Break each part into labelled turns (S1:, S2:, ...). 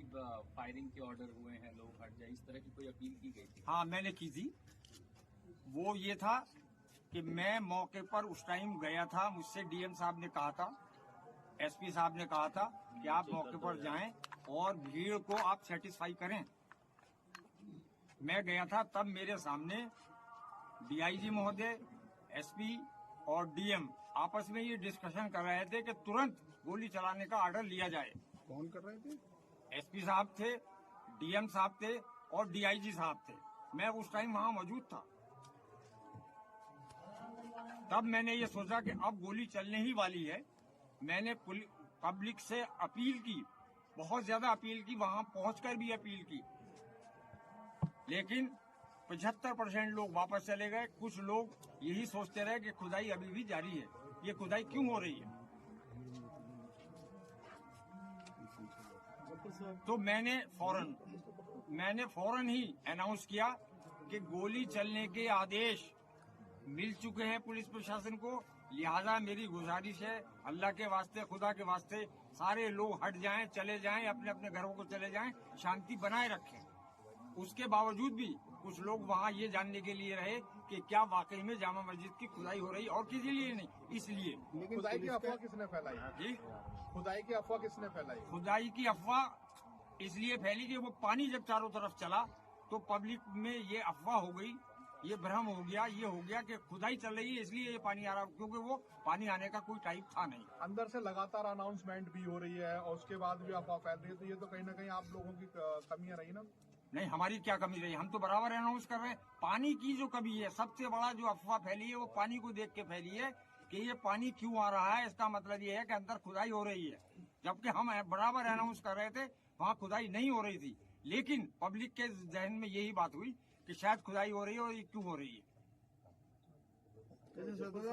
S1: Firing के order हुए हैं, लोग हट जाए, इस तरह की कोई अपील की गई थी?
S2: हाँ, मैंने की थी। वो ये था कि मैं मौके पर उस टाइम गया था, मुझसे डीएम साहब ने कहा था, एसपी साहब ने कहा था कि आप मौके पर जाएं और भीड़ को आप सेटिस्फाई करें। मैं गया था, तब मेरे सामने डीआईजी महोदय, एसपी और डीएम आपस में ये डिस्कशन कर रहे थे कि तुरंत गोली चलाने का ऑर्डर लिया जाए।
S3: कौन कर रहे थे?
S2: एसपी साहब थे, डीएम साहब थे और डीआईजी साहब थे। मैं उस टाइम वहां मौजूद था। तब मैंने ये सोचा कि अब गोली चलने ही वाली है। मैंने पब्लिक से अपील की, बहुत ज्यादा अपील की, वहां पहुंचकर भी अपील की, लेकिन 75% लोग वापस चले गए। कुछ लोग यही सोचते रहे कि खुदाई अभी भी जारी है। ये खुदाई क्यों हो रही है? तो मैंने फौरन ही अनाउंस किया कि गोली चलने के आदेश मिल चुके हैं पुलिस प्रशासन को। लिहाजा मेरी गुजारिश है, अल्लाह के वास्ते, खुदा के वास्ते, सारे लोग हट जाएं, चले जाएं, अपने अपने घरों को चले जाएं, शांति बनाए रखें। उसके बावजूद भी कुछ लोग वहां ये जानने के लिए रहे कि क्या वाकई में जामा मस्जिद की खुदाई हो रही, और किसी लिए नहीं, इसलिए।
S3: खुदाई की अफवाह किसने फैलाई?
S2: जी,
S3: खुदाई की अफवाह किसने फैलाई?
S2: खुदाई की अफवाह इसलिए फैली कि वो पानी जब चारों तरफ चला तो पब्लिक में ये अफवाह हो गई, ये भ्रम हो गया, ये हो गया कि खुदाई चल रही है इसलिए ये पानी आ रहा, क्योंकि वो पानी आने का कोई टाइप था नहीं।
S3: अंदर से लगातार अनाउंसमेंट भी हो रही है और उसके बाद भी अफवाह फैल रही है, तो ये तो कहीं ना कहीं आप लोगों की कमियां रही ना?
S2: नहीं, हमारी क्या कमी रही? हम तो बराबर अनाउंस कर रहे हैं। पानी की जो कमी है, सबसे बड़ा जो अफवाह फैली है वो पानी को देख के फैली है कि ये पानी क्यों आ रहा है। इसका मतलब ये है कि अंदर खुदाई हो रही है, जबकि हम बराबर अनाउंस कर रहे थे वहाँ खुदाई नहीं हो रही थी। लेकिन पब्लिक के जहन में यही बात हुई कि शायद खुदाई हो रही है, और ये क्यों हो रही है।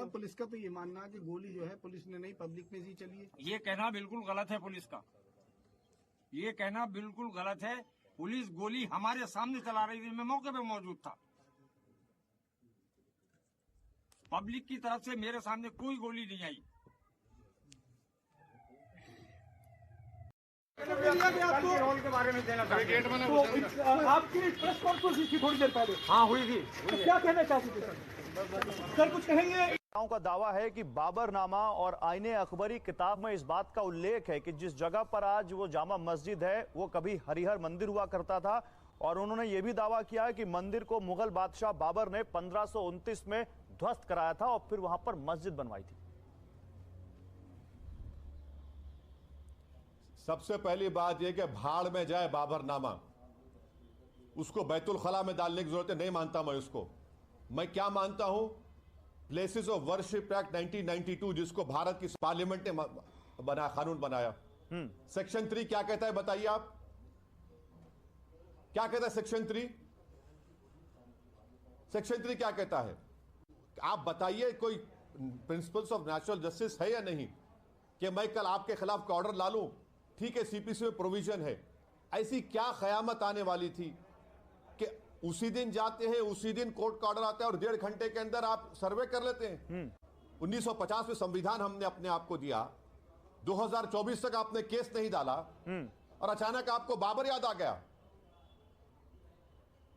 S4: पुलिस का तो ये मानना है कि गोली जो है पुलिस ने नहीं, पब्लिक में ही चली है।
S2: ये कहना बिल्कुल गलत है पुलिस का, ये कहना बिल्कुल गलत है। पुलिस गोली हमारे सामने चला रही थी, मैं मौके पे मौजूद था। पब्लिक की तरफ से मेरे सामने कोई गोली नहीं आई। रोल के बारे में देना चाहिए।
S5: आपकी प्रेस कॉन्फ्रेंस थी थोड़ी देर पहले।
S2: हाँ, हुई थी।
S5: तो क्या कहना चाहते थे सर? कुछ कहेंगे?
S6: का दावा है कि बाबरनामा और आईने अकबरी किताब में इस बात का उल्लेख है कि जिस जगह पर आज वो जामा मस्जिद है वो कभी हरिहर मंदिर हुआ करता था, और उन्होंने ये भी दावा किया है कि मंदिर को मुगल बादशाह बाबर ने 1529 में ध्वस्त कराया था और फिर वहां पर मस्जिद बनवाई थी।
S7: सबसे पहली बात यह कि भाड़ में जाए बाबरनामा, उसको बैतुल खला में डालने की जरूरत है, नहीं मानता मैं उसको। मैं क्या मानता हूं? प्लेसेस ऑफ वर्शिप एक्ट 1992, जिसको भारत की पार्लियामेंट ने बना, कानून बनाया। सेक्शन 3 क्या कहता है बताइए आप? क्या कहता है सेक्शन 3? सेक्शन 3 क्या कहता है? आप बताइए, कोई प्रिंसिपल्स ऑफ नेचुरल जस्टिस है या नहीं कि मैं कल आपके खिलाफ ऑर्डर ला लूं? ठीक है, सीपीसी में प्रोविजन है। ऐसी क्या कयामत आने वाली थी कि उसी दिन जाते हैं, उसी दिन कोर्ट का ऑर्डर आता है और 1.5 घंटे के अंदर आप सर्वे कर लेते हैं। 1950 में संविधान हमने अपने आप को दिया, 2024 तक आपने केस नहीं डाला और अचानक आपको बाबर याद आ गया।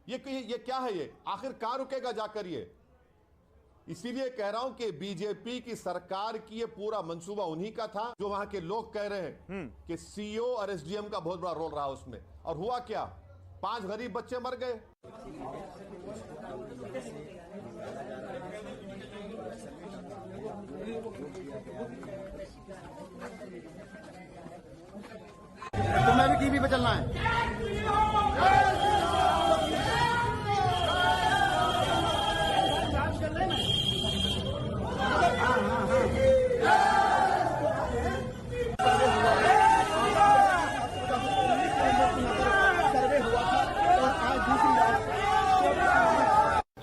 S7: ये क्या है? ये आखिर कहां रुकेगा जाकर? ये इसीलिए कह रहा हूं कि बीजेपी की सरकार की ये पूरा मंसूबा उन्हीं का था, जो वहां के लोग कह रहे हैं कि सीओ और एसडीएम का बहुत बड़ा रोल रहा उसमें। और हुआ क्या? 5 गरीब बच्चे मर गए।
S4: तुम्हें भी टीवी पे चलना है।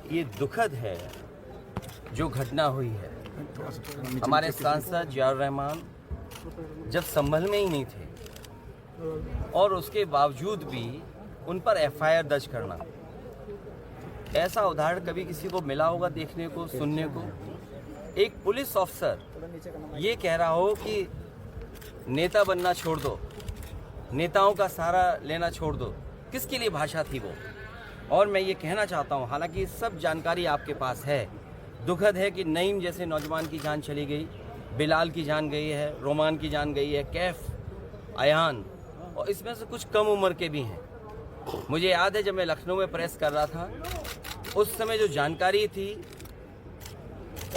S8: ये दुखद है जो घटना हुई है। हमारे सांसद जियाउर रहमान जब संभल में ही नहीं थे और उसके बावजूद भी उन पर एफआईआर दर्ज करना, ऐसा उदाहरण कभी किसी को मिला होगा देखने को, सुनने को? एक पुलिस ऑफिसर ये कह रहा हो कि नेता बनना छोड़ दो नेताओं का सहारा लेना छोड़ दो। किसके लिए भाषा थी वो? और मैं ये कहना चाहता हूँ, हालांकि सब जानकारी आपके पास है, दुखद है कि नईम जैसे नौजवान की जान चली गई, बिलाल की जान गई है, रोमान की जान गई है, कैफ, अयान, और इसमें से कुछ कम उम्र के भी हैं। मुझे याद है जब मैं लखनऊ में प्रेस कर रहा था, उस समय जो जानकारी थी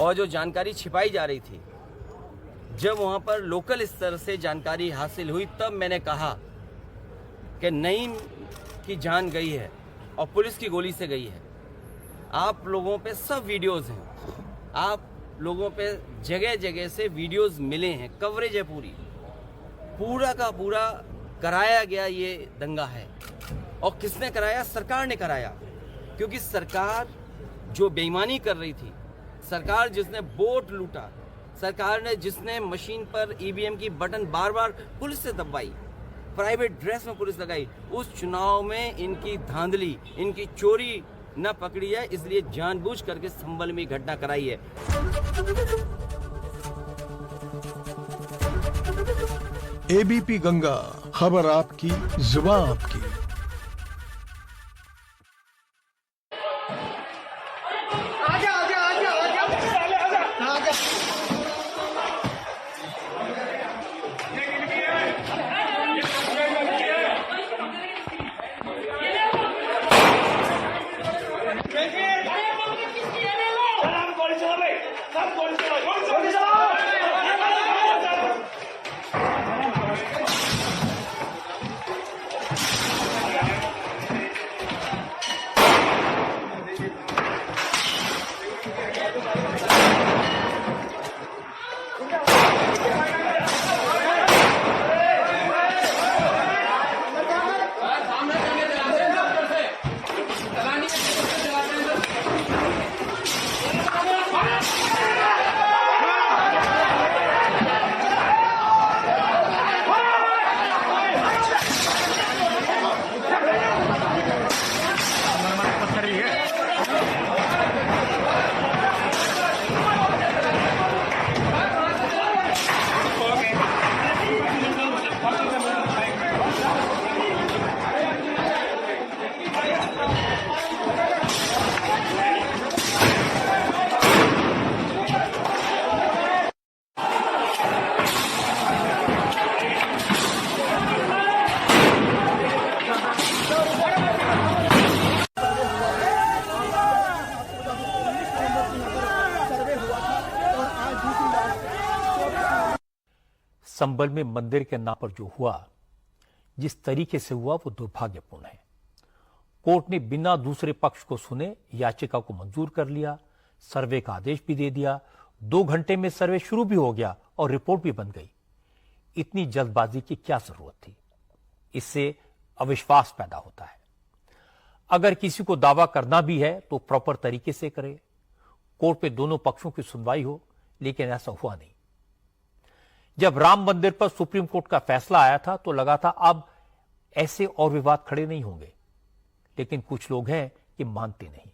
S8: और जो जानकारी छिपाई जा रही थी, जब वहाँ पर लोकल स्तर से जानकारी हासिल हुई, तब मैंने कहा कि नईम की जान गई है और पुलिस की गोली से गई है। आप लोगों पे सब वीडियोस हैं, आप लोगों पे जगह जगह से वीडियोस मिले हैं, कवरेज है पूरा का पूरा कराया गया ये दंगा है। और किसने कराया? सरकार ने कराया, क्योंकि सरकार जो बेईमानी कर रही थी, सरकार जिसने वोट लूटा, सरकार ने जिसने मशीन पर ईवीएम की बटन बार बार पुलिस से दबाई, प्राइवेट ड्रेस में पुलिस लगाई, उस चुनाव में इनकी धांधली, इनकी चोरी न पकड़ी है, इसलिए जानबूझ करके संभल में घटना कराई है।
S5: एबीपी गंगा, खबर आपकी, जुबान आपकी।
S9: संभल में मंदिर के नाम पर जो हुआ, जिस तरीके से हुआ, वो दुर्भाग्यपूर्ण है। कोर्ट ने बिना दूसरे पक्ष को सुने याचिका को मंजूर कर लिया, सर्वे का आदेश भी दे दिया, 2 घंटे में सर्वे शुरू भी हो गया और रिपोर्ट भी बन गई। इतनी जल्दबाजी की क्या जरूरत थी? इससे अविश्वास पैदा होता है। अगर किसी को दावा करना भी है तो प्रॉपर तरीके से करे, कोर्ट में दोनों पक्षों की सुनवाई हो, लेकिन ऐसा हुआ नहीं। जब राम मंदिर पर सुप्रीम कोर्ट का फैसला आया था तो लगा था अब ऐसे और विवाद खड़े नहीं होंगे, लेकिन कुछ लोग हैं कि मानते नहीं।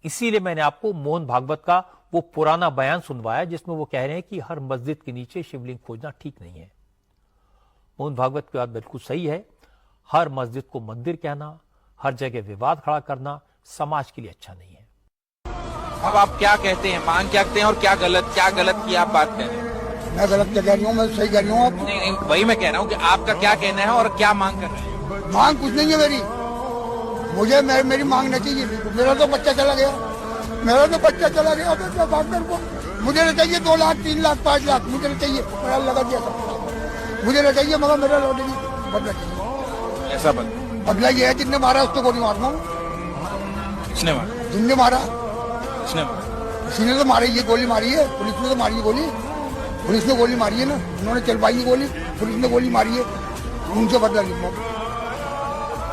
S9: इसीलिए मैंने आपको मोहन भागवत का वो पुराना बयान सुनवाया जिसमें वो कह रहे हैं कि हर मस्जिद के नीचे शिवलिंग खोजना ठीक नहीं है। मोहन भागवत की बात बिल्कुल सही है। हर मस्जिद को मंदिर कहना, हर जगह विवाद खड़ा करना समाज के लिए अच्छा नहीं है।
S10: अब आप क्या कहते हैं, मांग क्या करते हैं और क्या गलत की आप बात कह रहे हैं?
S11: मैं गलत क्या कह रही हूँ? मैं सही कह रही हूँ।
S10: नहीं, वही मैं कह रहा हूँ कि आपका क्या कहना है और क्या मांग कर रहे हैं?
S11: मांग कुछ नहीं है मेरी, मुझे मेरी मांग नहीं चाहिए। मेरा तो बच्चा चला गया, मैं क्या बात करूँ? मुझे नहीं चाहिए 2 लाख 3 लाख 5 लाख, मुझे नहीं चाहिए। मेरा लगा दिया था, मुझे नहीं चाहिए, मगर मेरा बदला चाहिए।
S10: ऐसा
S11: बदला ये है, जिसने मारा उसको गोली मारना।
S10: किसने मारा?
S11: जिसने मारा,
S10: किसने
S11: तो मारी, ये गोली मारी है, पुलिस ने तो मारी है गोली, पुलिस ने गोली मारी है ना, उन्होंने चलवाई है गोली, पुलिस ने गोली मारी है, उनसे बदला नहीं।